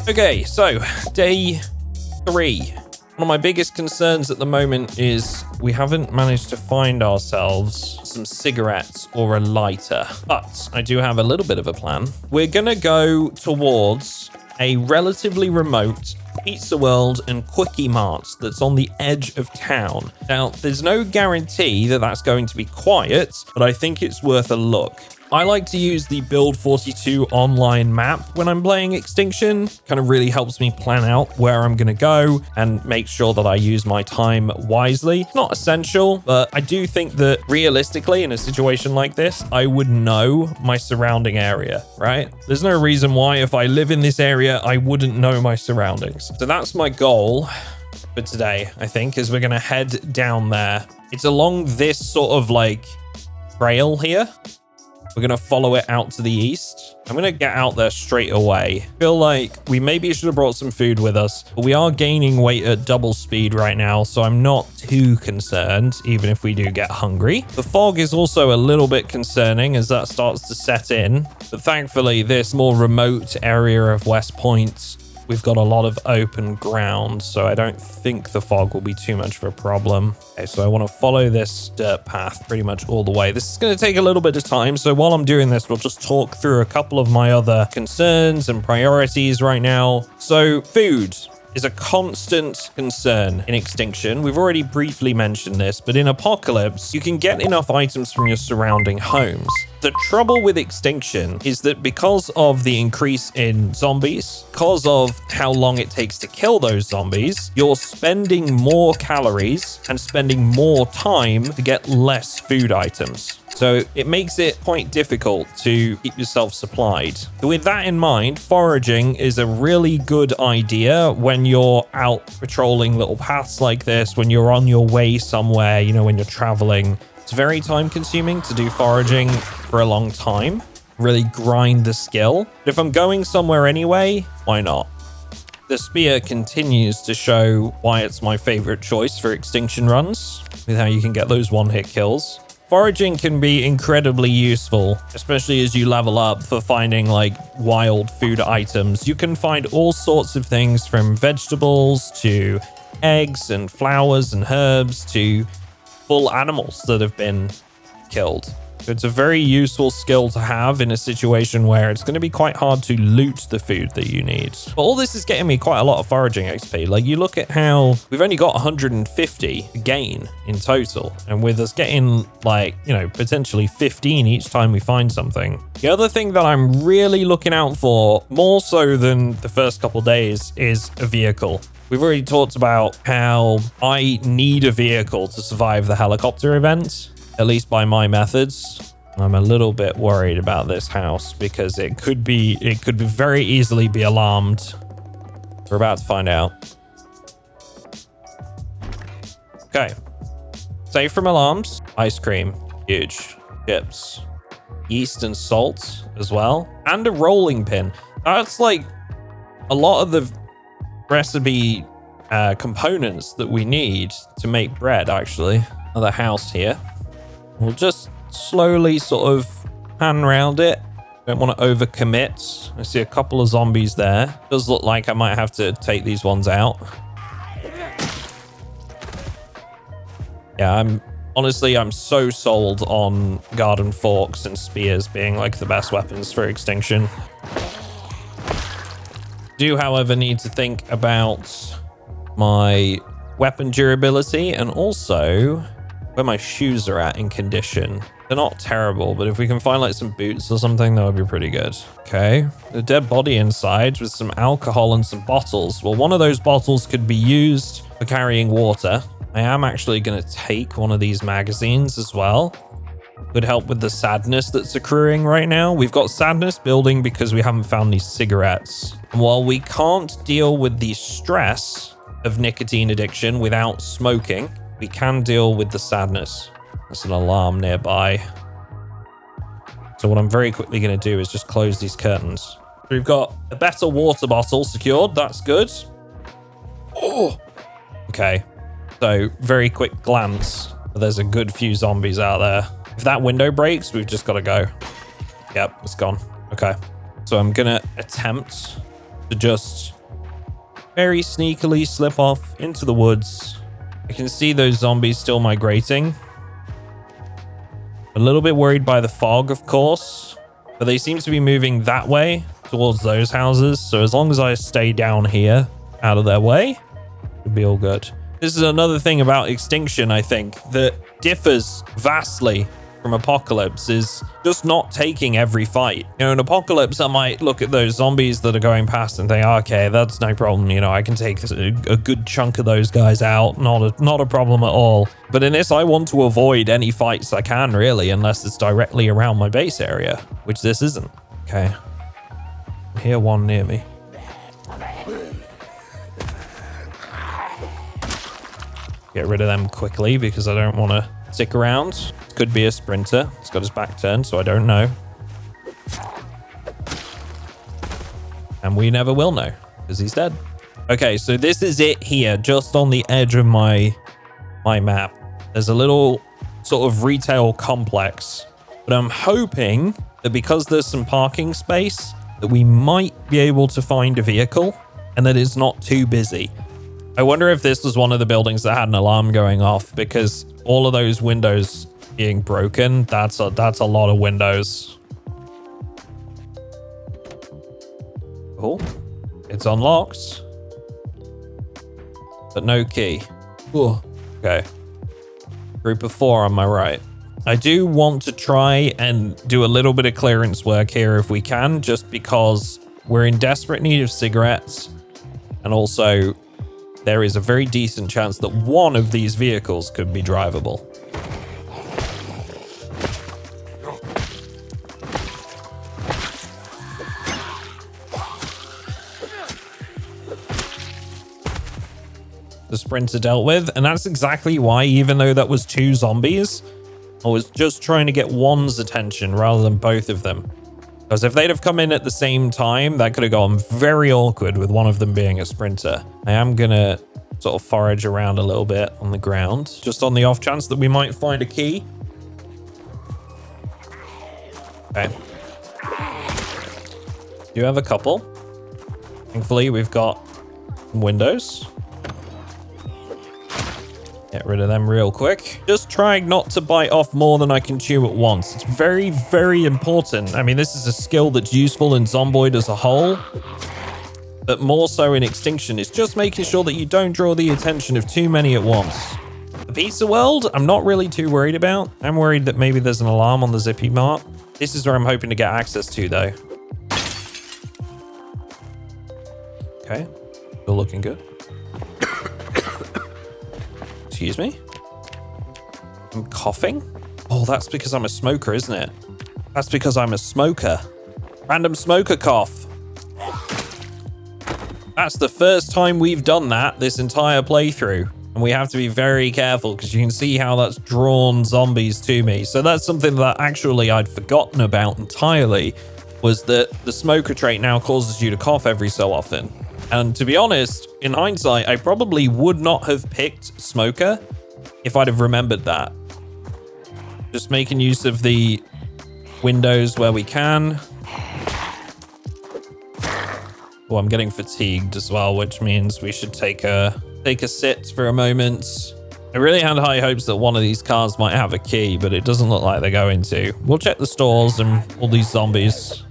Okay, so day 3. One of my biggest concerns at the moment is we haven't managed to find ourselves some cigarettes or a lighter, but I do have a little bit of a plan. We're gonna go towards a relatively remote Pizza World and Quickie Mart that's on the edge of town. Now, there's no guarantee that that's going to be quiet, but I think it's worth a look. I like to use the Build 42 online map when I'm playing Extinction. Kind of really helps me plan out where I'm going to go and make sure that I use my time wisely. It's not essential, but I do think that realistically in a situation like this, I would know my surrounding area, right? There's no reason why if I live in this area, I wouldn't know my surroundings. So that's my goal for today, I think, is we're going to head down there. It's along this sort of like trail here. We're going to follow it out to the east. I'm going to get out there straight away. I feel like we maybe should have brought some food with us, but we are gaining weight at double speed right now, so I'm not too concerned, even if we do get hungry. The fog is also a little bit concerning as that starts to set in, but thankfully this more remote area of West Point, we've got a lot of open ground, so I don't think the fog will be too much of a problem. Okay, so I want to follow this dirt path pretty much all the way. This is going to take a little bit of time, so while I'm doing this, we'll just talk through a couple of my other concerns and priorities right now. So, food is a constant concern in Extinction. We've already briefly mentioned this, but in Apocalypse, you can get enough items from your surrounding homes. The trouble with Extinction is that because of the increase in zombies, because of how long it takes to kill those zombies, you're spending more calories and spending more time to get less food items. So it makes it quite difficult to keep yourself supplied. With that in mind, foraging is a really good idea when you're out patrolling little paths like this, when you're on your way somewhere, you know, when you're traveling. It's very time consuming to do foraging for a long time, really grind the skill. But if I'm going somewhere anyway, why not? The spear continues to show why it's my favorite choice for Extinction runs, with how you can get those one-hit kills. Foraging can be incredibly useful, especially as you level up for finding like wild food items. You can find all sorts of things from vegetables to eggs and flowers and herbs to full animals that have been killed. It's a very useful skill to have in a situation where it's going to be quite hard to loot the food that you need. But all this is getting me quite a lot of foraging XP. Like, you look at how we've only got 150 gain in total, and with us getting like, you know, potentially 15 each time we find something. The other thing that I'm really looking out for, more so than the first couple days, is a vehicle. We've already talked about how I need a vehicle to survive the helicopter event, at least by my methods. I'm a little bit worried about this house because it could very easily be alarmed. We're about to find out. Okay. Safe from alarms. Ice cream. Huge. Chips. Yeast and salt as well. And a rolling pin. That's like a lot of the recipe components that we need to make bread, actually. Another house here. We'll just slowly sort of pan around it. Don't want to overcommit. I see a couple of zombies there. Does look like I might have to take these ones out. Yeah, I'm so sold on garden forks and spears being like the best weapons for Extinction. Do, however, need to think about my weapon durability and also where my shoes are at in condition. They're not terrible, but if we can find like some boots or something, that would be pretty good. Okay, a dead body inside with some alcohol and some bottles. Well, one of those bottles could be used for carrying water. I am actually going to take one of these magazines as well. Could help with the sadness that's accruing right now. We've got sadness building because we haven't found these cigarettes. And while we can't deal with the stress of nicotine addiction without smoking, we can deal with the sadness. There's an alarm nearby. So what I'm very quickly going to do is just close these curtains. We've got a better water bottle secured. That's good. Oh, okay. So very quick glance. There's a good few zombies out there. If that window breaks, we've just got to go. Yep, it's gone. Okay. So I'm going to attempt to just very sneakily slip off into the woods. I can see those zombies still migrating. A little bit worried by the fog, of course, but they seem to be moving that way towards those houses. So as long as I stay down here out of their way, it'll be all good. This is another thing about Extinction, I think, that differs vastly from Apocalypse, is just not taking every fight. You know, in Apocalypse, I might look at those zombies that are going past and think, okay, that's no problem. You know, I can take a good chunk of those guys out. Not a problem at all. But in this, I want to avoid any fights I can, really, unless it's directly around my base area, which this isn't. Okay. I hear one near me. Get rid of them quickly because I don't want to stick around. Could be a sprinter. He's got his back turned, so I don't know. And we never will know because he's dead. Okay, so this is it here, just on the edge of my map. There's a little sort of retail complex, but I'm hoping that because there's some parking space, that we might be able to find a vehicle and that it's not too busy. I wonder if this was one of the buildings that had an alarm going off, because all of those windows being broken, that's a lot of windows. Oh, it's unlocked, but no key. Ooh, okay. Group of 4 on my right. I do want to try and do a little bit of clearance work here if we can, just because we're in desperate need of cigarettes, and also there is a very decent chance that one of these vehicles could be drivable. The sprinter dealt with, and that's exactly why, even though that was 2 zombies, I was just trying to get one's attention rather than both of them. Because if they'd have come in at the same time, that could have gone very awkward with one of them being a sprinter. I am gonna sort of forage around a little bit on the ground, just on the off chance that we might find a key. Okay. Do have a couple. Thankfully, we've got windows. Get rid of them real quick. Just trying not to bite off more than I can chew at once. It's very, very important. I mean, this is a skill that's useful in Zomboid as a whole, but more so in Extinction. It's just making sure that you don't draw the attention of too many at once. The pizza world, I'm not really too worried about. I'm worried that maybe there's an alarm on the Zippy Mart. This is where I'm hoping to get access to, though. Okay, still looking good. Excuse me? I'm coughing? Oh, that's because I'm a smoker, isn't it? That's because I'm a smoker. Random smoker cough. That's the first time we've done that this entire playthrough. And we have to be very careful because you can see how that's drawn zombies to me. So that's something that actually I'd forgotten about entirely, was that the smoker trait now causes you to cough every so often. And to be honest, in hindsight, I probably would not have picked smoker if I'd have remembered that. Just making use of the windows where we can. Oh, I'm getting fatigued as well, which means we should take a sit for a moment. I really had high hopes that one of these cars might have a key, but it doesn't look like they're going to. We'll check the stores and all these zombies.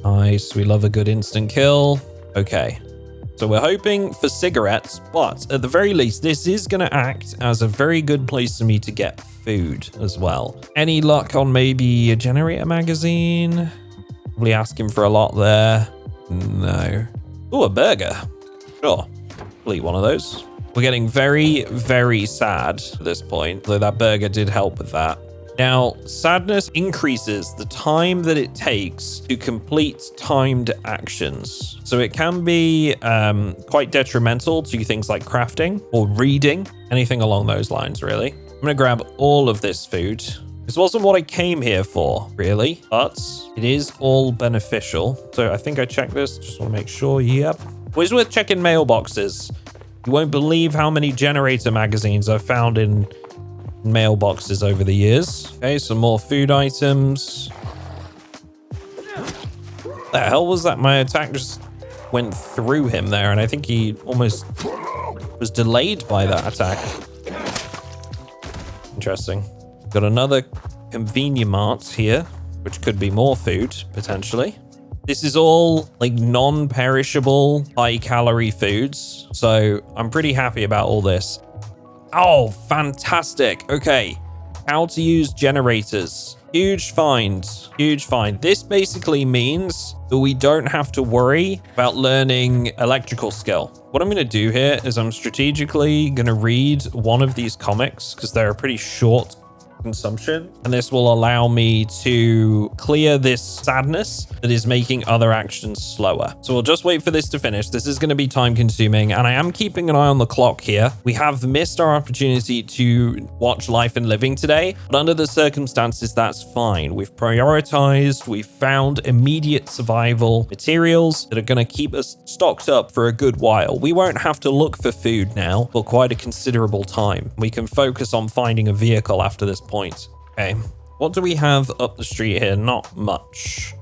Nice, we love a good instant kill. Okay, so we're hoping for cigarettes, but at the very least, this is going to act as a very good place for me to get food as well. Any luck on maybe a generator magazine? Probably asking for a lot there. No. Oh, a burger. Sure, I'll eat one of those. We're getting very, very sad at this point, though that burger did help with that. Now, sadness increases the time that it takes to complete timed actions. So it can be quite detrimental to things like crafting or reading, anything along those lines, really. I'm gonna grab all of this food. This wasn't what I came here for, really, but it is all beneficial. So I think I checked this, just wanna make sure, yep. Always worth checking mailboxes. You won't believe how many generator magazines I've found in mailboxes over the years. Okay, some more food items. What the hell was that? My attack just went through him there, and I think he almost was delayed by that attack. Interesting. Got another convenient mart here, which could be more food, potentially. This is all like non-perishable, high-calorie foods, so I'm pretty happy about all this. Oh, fantastic. Okay, how to use generators. Huge find, huge find. This basically means that we don't have to worry about learning electrical skill. What I'm going to do here is I'm strategically going to read one of these comics because they're a pretty short consumption, and this will allow me to clear this sadness that is making other actions slower. So we'll just wait for this to finish. This is going to be time consuming, and I am keeping an eye on the clock here. We have missed our opportunity to watch Life and Living today, but under the circumstances, that's fine. We've prioritized, we've found immediate survival materials that are going to keep us stocked up for a good while. We won't have to look for food now for quite a considerable time. We can focus on finding a vehicle after this point. Okay, what do we have up the street here? Not much.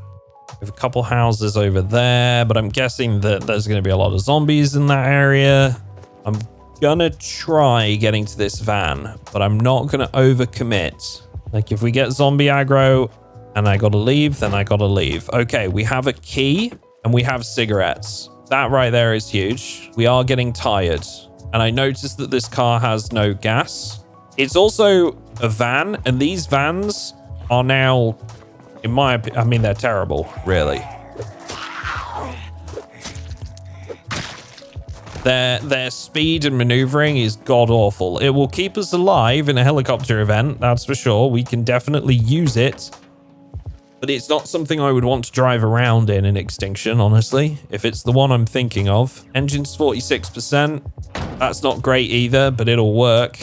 We have a couple houses over there, but I'm guessing that there's going to be a lot of zombies in that area. I'm gonna try getting to this van, but I'm not gonna overcommit. Like, if we get zombie aggro and I gotta leave, then I gotta leave. Okay, we have a key and we have cigarettes. That right there is huge. We are getting tired, and I noticed that this car has no gas. It's also a van, and these vans are now, in my opinion, I mean, they're terrible, really. Their speed and maneuvering is god-awful. It will keep us alive in a helicopter event, that's for sure. We can definitely use it, but it's not something I would want to drive around in Extinction, honestly, if it's the one I'm thinking of. Engine's 46%. That's not great either, but it'll work.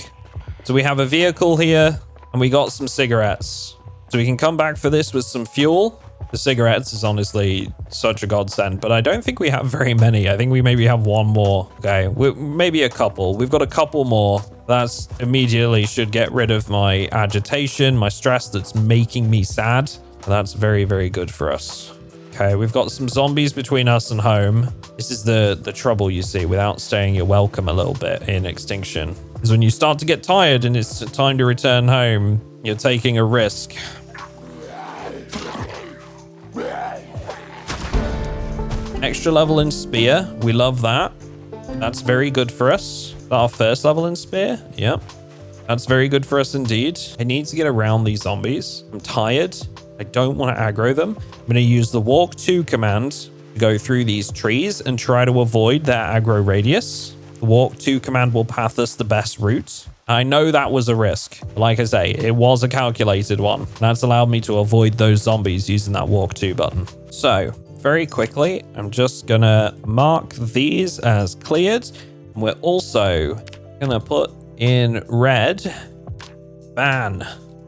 So we have a vehicle here, and we got some cigarettes. So we can come back for this with some fuel. The cigarettes is honestly such a godsend, but I don't think we have very many. I think we maybe have one more. Okay, maybe a couple. We've got a couple more. That's immediately should get rid of my agitation, my stress that's making me sad. That's very, very good for us. Okay, we've got some zombies between us and home. This is the trouble, you see, without staying your welcome a little bit in Extinction. Is when you start to get tired and it's time to return home, you're taking a risk. Extra level in spear. We love that. That's very good for us. Our first level in spear. Yep. That's very good for us indeed. I need to get around these zombies. I'm tired. I don't want to aggro them. I'm going to use the walk to command to go through these trees and try to avoid their aggro radius. The walk to command will path us the best route. I know that was a risk. Like I say, it was a calculated one. That's allowed me to avoid those zombies using that walk to button. So very quickly, I'm just gonna mark these as cleared. We're also gonna put in red van,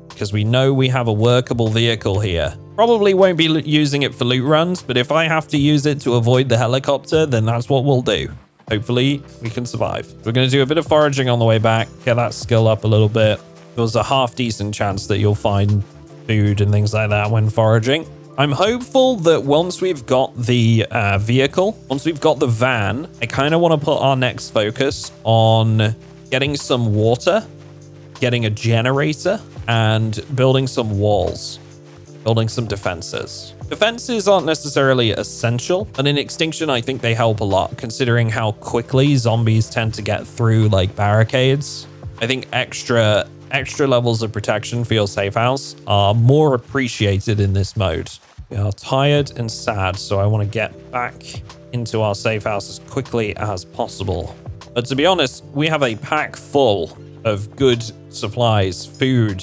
because we know we have a workable vehicle here. Probably won't be using it for loot runs, but if I have to use it to avoid the helicopter, then that's what we'll do. Hopefully we can survive. We're going to do a bit of foraging on the way back, get that skill up a little bit. There's a half decent chance that you'll find food and things like that when foraging. I'm hopeful that once we've got the vehicle, once we've got the van, I kind of want to put our next focus on getting some water, getting a generator, and building some walls, building some defenses. Defenses aren't necessarily essential, and in Extinction, I think they help a lot, considering how quickly zombies tend to get through like barricades. I think extra levels of protection for your safe house are more appreciated in this mode. We are tired and sad, so I want to get back into our safe house as quickly as possible. But to be honest, we have a pack full of good supplies, food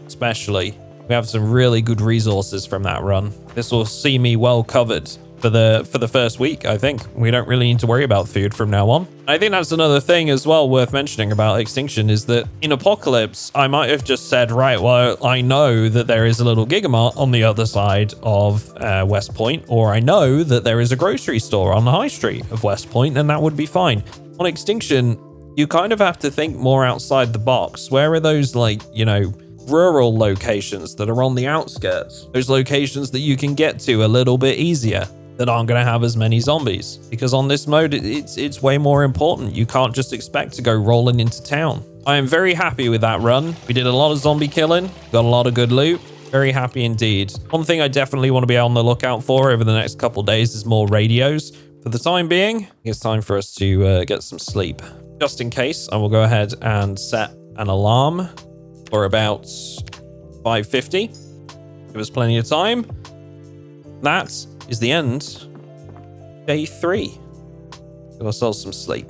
especially. We have some really good resources from that run. This will see me well covered for the first week, I think. We don't really need to worry about food from now on. I think that's another thing as well worth mentioning about Extinction is that in Apocalypse, I might have just said, right, well, I know that there is a little Gigamart on the other side of West Point, or I know that there is a grocery store on the high street of West Point, and that would be fine. On Extinction, you kind of have to think more outside the box. Where are those, like, you know, rural locations that are on the outskirts? Those locations that you can get to a little bit easier, that aren't going to have as many zombies. Because on this mode, it's way more important. You can't just expect to go rolling into town. I am very happy with that run. We did a lot of zombie killing, got a lot of good loot. Very happy indeed. One thing I definitely want to be on the lookout for over the next couple of days is more radios. For the time being, it's time for us to get some sleep. Just in case, I will go ahead and set an alarm for about 5:50. Give us plenty of time. That is the end. Day 3. Give ourselves some sleep.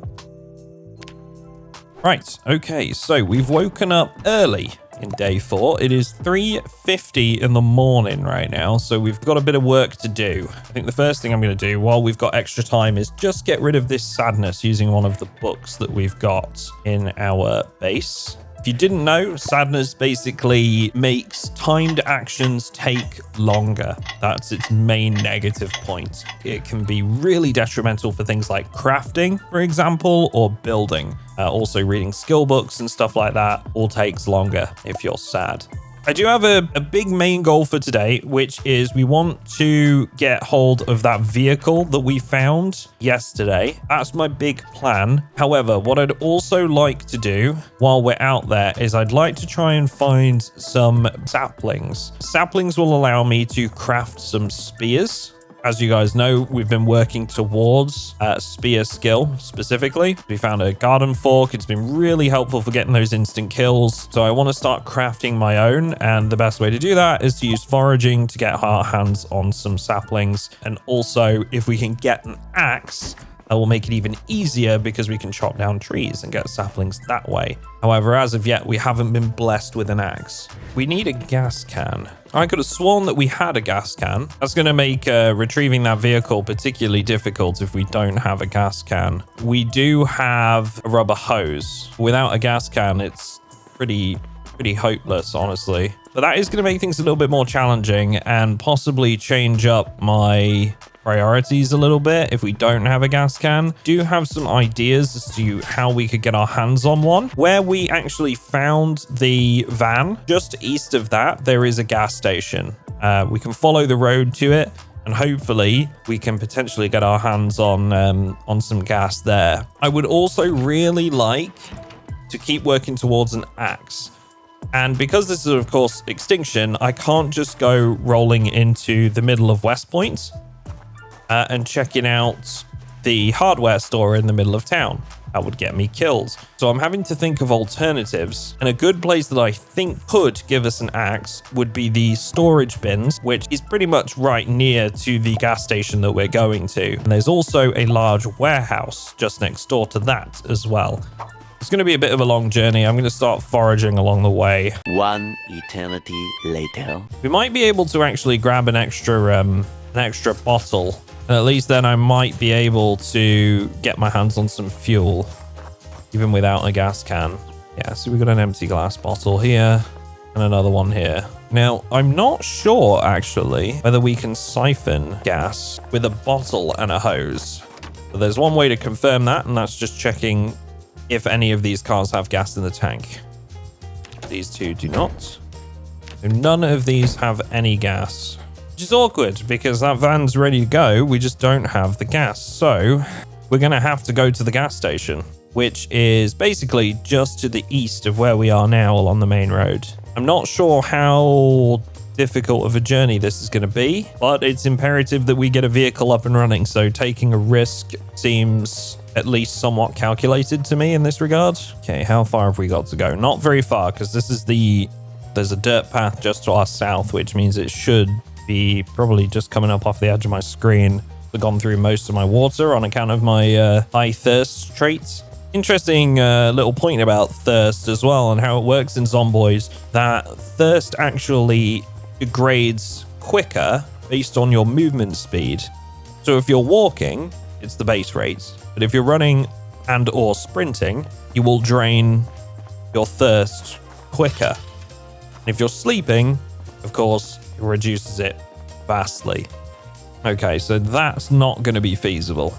Right, okay, so we've woken up early in day 4. It is 3:50 in the morning right now, so we've got a bit of work to do. I think the first thing I'm going to do while we've got extra time is just get rid of this sadness using one of the books that we've got in our base. If you didn't know, sadness basically makes timed actions take longer. That's its main negative point. It can be really detrimental for things like crafting, for example, or building. Also reading skill books and stuff like that all takes longer if you're sad. I do have a big main goal for today, which is we want to get hold of that vehicle that we found yesterday. That's my big plan. However, what I'd also like to do while we're out there is I'd like to try and find some saplings. Saplings will allow me to craft some spears. As you guys know, we've been working towards spear skill specifically. We found a garden fork. It's been really helpful for getting those instant kills. So I want to start crafting my own. And the best way to do that is to use foraging to get our hands on some saplings. And also, if we can get an axe, that will make it even easier because we can chop down trees and get saplings that way. However, as of yet, we haven't been blessed with an axe. We need a gas can. I could have sworn that we had a gas can. That's going to make retrieving that vehicle particularly difficult if we don't have a gas can. We do have a rubber hose. Without a gas can, it's pretty hopeless, honestly. But that is going to make things a little bit more challenging and possibly change up my priorities a little bit if we don't have a gas can. Do have some ideas as to how we could get our hands on one. Where we actually found the van, just east of that, there is a gas station. We can follow the road to it, and hopefully we can potentially get our hands on some gas there. I would also really like to keep working towards an axe. And because this is, of course, Extinction, I can't just go rolling into the middle of West Point and checking out the hardware store in the middle of town. That would get me killed. So I'm having to think of alternatives. And a good place that I think could give us an axe would be the storage bins, which is pretty much right near to the gas station that we're going to. And there's also a large warehouse just next door to that as well. It's going to be a bit of a long journey. I'm going to start foraging along the way. One eternity later. We might be able to actually grab an extra bottle. And at least then I might be able to get my hands on some fuel, even without a gas can. Yeah, so we've got an empty glass bottle here and another one here. Now, I'm not sure, actually, whether we can siphon gas with a bottle and a hose. But there's one way to confirm that, and that's just checking if any of these cars have gas in the tank. These two do not. So none of these have any gas. Which is awkward because that van's ready to go. We just don't have the gas. So we're going to have to go to the gas station, which is basically just to the east of where we are now along the main road. I'm not sure how difficult of a journey this is going to be, but it's imperative that we get a vehicle up and running. So taking a risk seems at least somewhat calculated to me in this regard. Okay, how far have we got to go? Not very far, because this is there's a dirt path just to our south, which means it should be probably just coming up off the edge of my screen. I've gone through most of my water on account of my high thirst traits. Interesting little point about thirst as well and how it works in Zomboid, that thirst actually degrades quicker based on your movement speed. So if you're walking, it's the base rate, but if you're running and or sprinting, you will drain your thirst quicker. And if you're sleeping, of course, it reduces it vastly. Okay, so that's not going to be feasible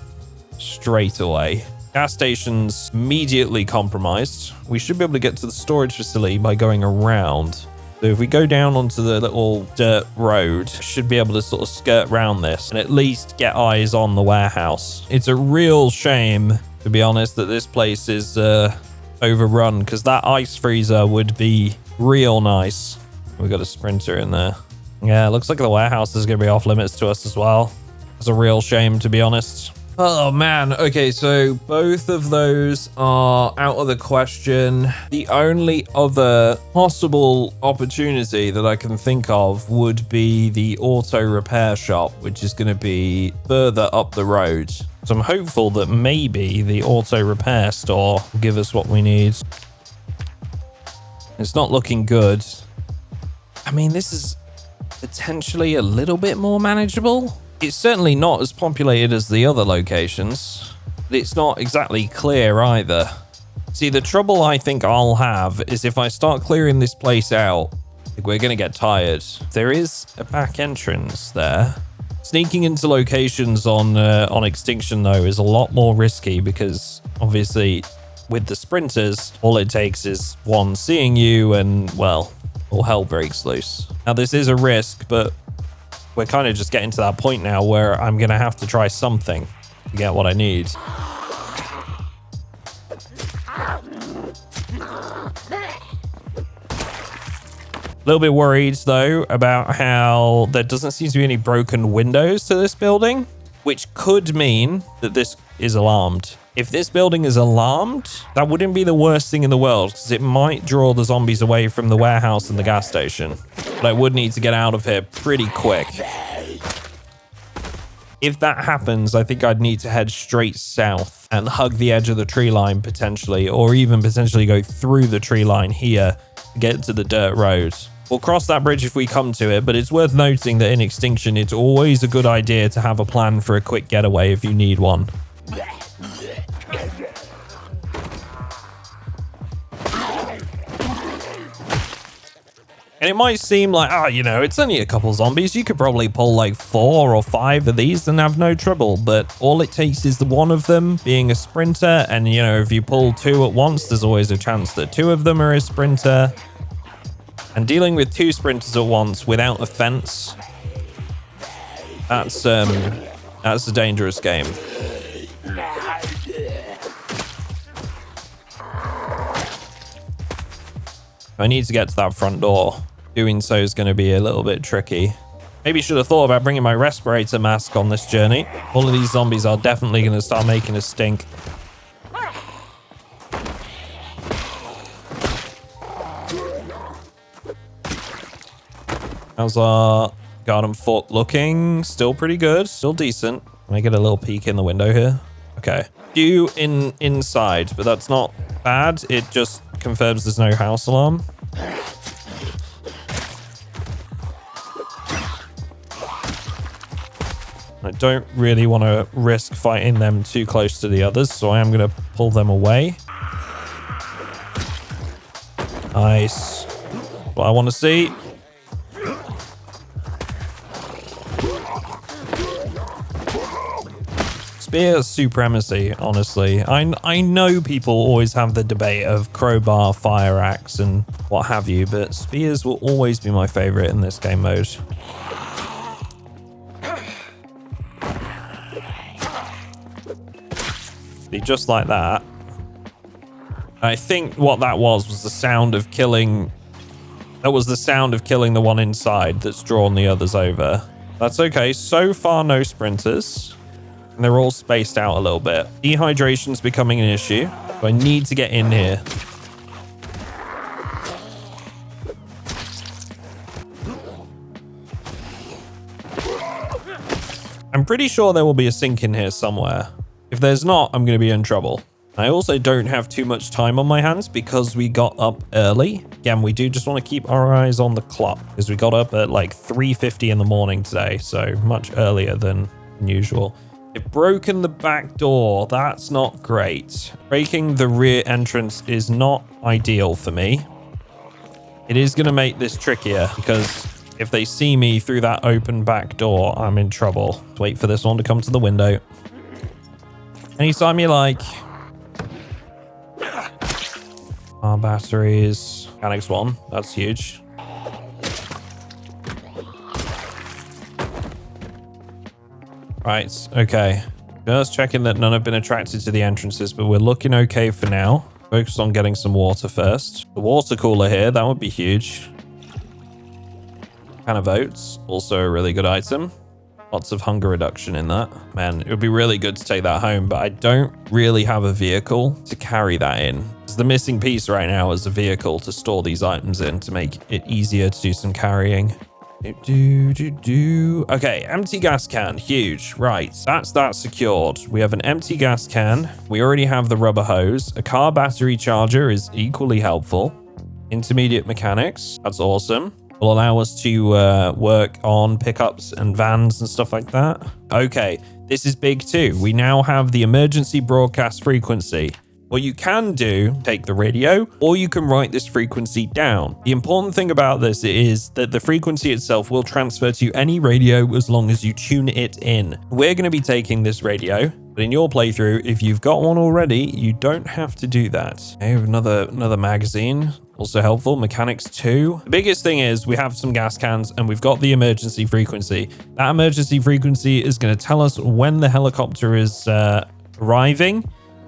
straight away. Gas station's immediately compromised. We should be able to get to the storage facility by going around. So if we go down onto the little dirt road, should be able to sort of skirt around this and at least get eyes on the warehouse. It's a real shame, to be honest, that this place is overrun, because that ice freezer would be real nice. We got a sprinter in there. Yeah, it looks like the warehouse is going to be off limits to us as well. It's a real shame, to be honest. Oh man, okay, so both of those are out of the question. The only other possible opportunity that I can think of would be the auto repair shop, which is going to be further up the road. So I'm hopeful that maybe the auto repair store will give us what we need. It's not looking good. I mean, this is potentially a little bit more manageable. It's certainly not as populated as the other locations, but it's not exactly clear either. See, the trouble I think I'll have is if I start clearing this place out, we're going to get tired. There is a back entrance there. Sneaking into locations on Extinction, though, is a lot more risky because, obviously, with the sprinters, all it takes is one seeing you and, well, all hell breaks loose. Now, this is a risk, but we're kind of just getting to that point now where I'm going to have to try something to get what I need. A little bit worried, though, about how there doesn't seem to be any broken windows to this building, which could mean that this is alarmed. If this building is alarmed, that wouldn't be the worst thing in the world, because it might draw the zombies away from the warehouse and the gas station. But I would need to get out of here pretty quick. If that happens, I think I'd need to head straight south and hug the edge of the tree line potentially, or even potentially go through the tree line here to get to the dirt road. We'll cross that bridge if we come to it, but it's worth noting that in Extinction, it's always a good idea to have a plan for a quick getaway if you need one. And it might seem like, you know, it's only a couple zombies. You could probably pull like 4 or 5 of these and have no trouble. But all it takes is the one of them being a sprinter. And, you know, if you pull 2 at once, there's always a chance that 2 of them are a sprinter. And dealing with 2 sprinters at once without a fence, that's a dangerous game. I need to get to that front door. Doing so is going to be a little bit tricky. Maybe should have thought about bringing my respirator mask on this journey. All of these zombies are definitely going to start making a stink. How's our garden fort looking? Still pretty good. Still decent. Can I get a little peek in the window here? Okay. Few inside, but that's not bad. It just confirms there's no house alarm. I don't really want to risk fighting them too close to the others, so I am going to pull them away. Nice. What I want to see. Spear supremacy, honestly. I know people always have the debate of crowbar, fire axe, and what have you, but spears will always be my favorite in this game mode. Be just like that. I think what that was the sound of killing. That was the sound of killing the one inside that's drawn the others over. That's okay. So far, no sprinters. And they're all spaced out a little bit. Dehydration's becoming an issue. So I need to get in here. I'm pretty sure there will be a sink in here somewhere. If there's not, I'm going to be in trouble. I also don't have too much time on my hands because we got up early. Again, we do just want to keep our eyes on the clock because we got up at like 3:50 in the morning today. So much earlier than usual. They've broken the back door. That's not great. Breaking the rear entrance is not ideal for me. It is going to make this trickier because if they see me through that open back door, I'm in trouble. Wait for this one to come to the window. Anytime you like. Our batteries. Mechanics 1. That's huge. Right. Okay. Just checking that none have been attracted to the entrances, but we're looking okay for now. Focus on getting some water first. The water cooler here, that would be huge. Can of oats, also a really good item. Lots of hunger reduction in that. Man, it would be really good to take that home, but I don't really have a vehicle to carry that in. The missing piece right now is a vehicle to store these items in to make it easier to do some carrying. Okay, empty gas can, huge. Right, that's that secured. We have an empty gas can. We already have the rubber hose. A car battery charger is equally helpful. Intermediate mechanics, that's awesome. Will allow us to work on pickups and vans and stuff like that. Okay, this is big too. We now have the emergency broadcast frequency. What you can do, take the radio, or you can write this frequency down. The important thing about this is that the frequency itself will transfer to any radio as long as you tune it in. We're going to be taking this radio, but in your playthrough, if you've got one already, you don't have to do that. Okay, we have another magazine. Also helpful. Mechanics 2. The biggest thing is we have some gas cans and we've got the emergency frequency. That emergency frequency is going to tell us when the helicopter is arriving.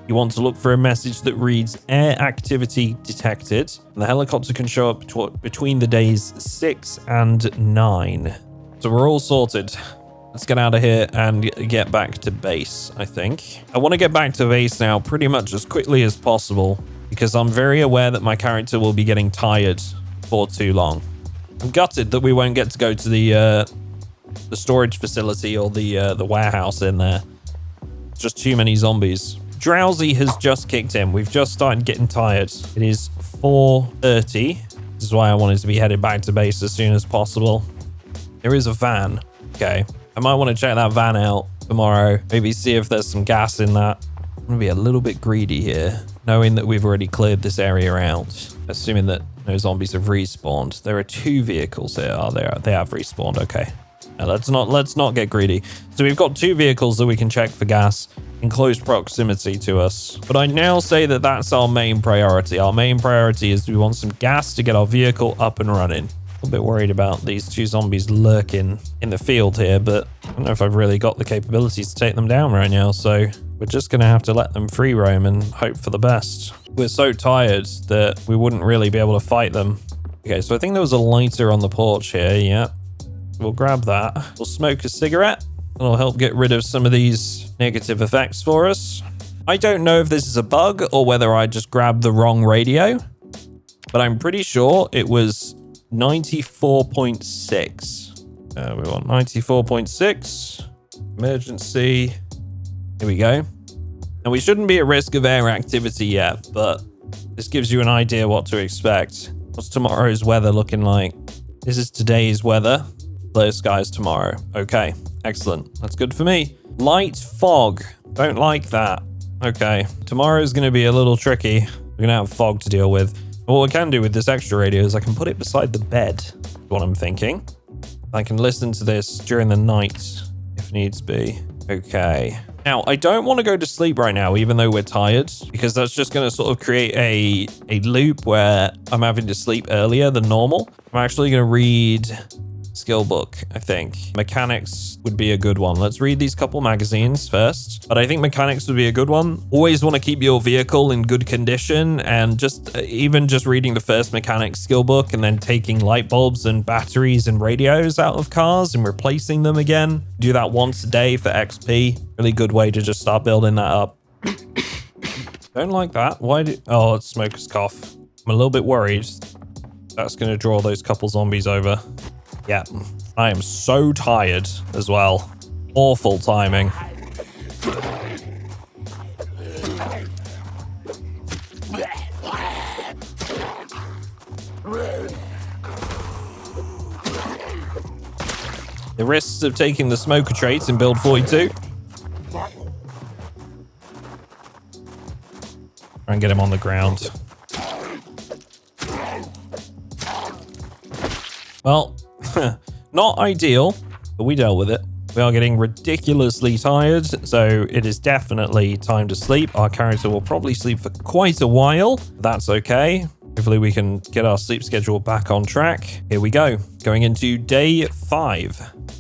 You want to look for a message that reads air activity detected. And the helicopter can show up between the days 6 and 9. So we're all sorted. Let's get out of here and get back to base, I think. I want to get back to base now pretty much as quickly as possible because I'm very aware that my character will be getting tired for too long. I'm gutted that we won't get to go to the storage facility or the warehouse in there. Just too many zombies. Drowsy has just kicked in. We've just started getting tired. It is 4:30. This is why I wanted to be headed back to base as soon as possible. There is a van. Okay. I might want to check that van out tomorrow. Maybe see if there's some gas in that. I'm going to be a little bit greedy here, knowing that we've already cleared this area out. Assuming that no zombies have respawned. There are 2 vehicles here. Oh, they have respawned. Okay. Now, let's not get greedy. So we've got 2 vehicles that we can check for gas in close proximity to us. But I now say that that's our main priority. Our main priority is we want some gas to get our vehicle up and running. A little bit worried about these 2 zombies lurking in the field here, but I don't know if I've really got the capabilities to take them down right now. So we're just going to have to let them free roam and hope for the best. We're so tired that we wouldn't really be able to fight them. Okay, so I think there was a lighter on the porch here. Yeah, we'll grab that. We'll smoke a cigarette. It'll help get rid of some of these negative effects for us. I don't know if this is a bug or whether I just grabbed the wrong radio, but I'm pretty sure it was 94.6. We want 94.6. Emergency. Here we go. And we shouldn't be at risk of air activity yet, but this gives you an idea what to expect. What's tomorrow's weather looking like? This is today's weather. Clear skies tomorrow. Okay, excellent. That's good for me. Light fog. Don't like that. Okay, tomorrow's going to be a little tricky. We're going to have fog to deal with. But what I can do with this extra radio is I can put it beside the bed. Is what I'm thinking. I can listen to this during the night if needs be. Okay. Now, I don't want to go to sleep right now, even though we're tired, because that's just going to sort of create a loop where I'm having to sleep earlier than normal. I'm actually going to read skill book, I think. Mechanics would be a good one. Let's read these couple magazines first, but I think mechanics would be a good one. Always want to keep your vehicle in good condition, and just even just reading the first mechanics skill book and then taking light bulbs and batteries and radios out of cars and replacing them again. Do that once a day for XP. Really good way to just start building that up. Don't like that. Oh, it's smoker's cough. I'm a little bit worried that's going to draw those couple zombies over. Yeah, I am so tired as well. Awful timing. The risks of taking the smoker traits in build 42. Try and get him on the ground. Well, not ideal, but we dealt with it. We are getting ridiculously tired, so it is definitely time to sleep. Our character will probably sleep for quite a while. That's okay. Hopefully we can get our sleep schedule back on track. Here we go. Going into day 5.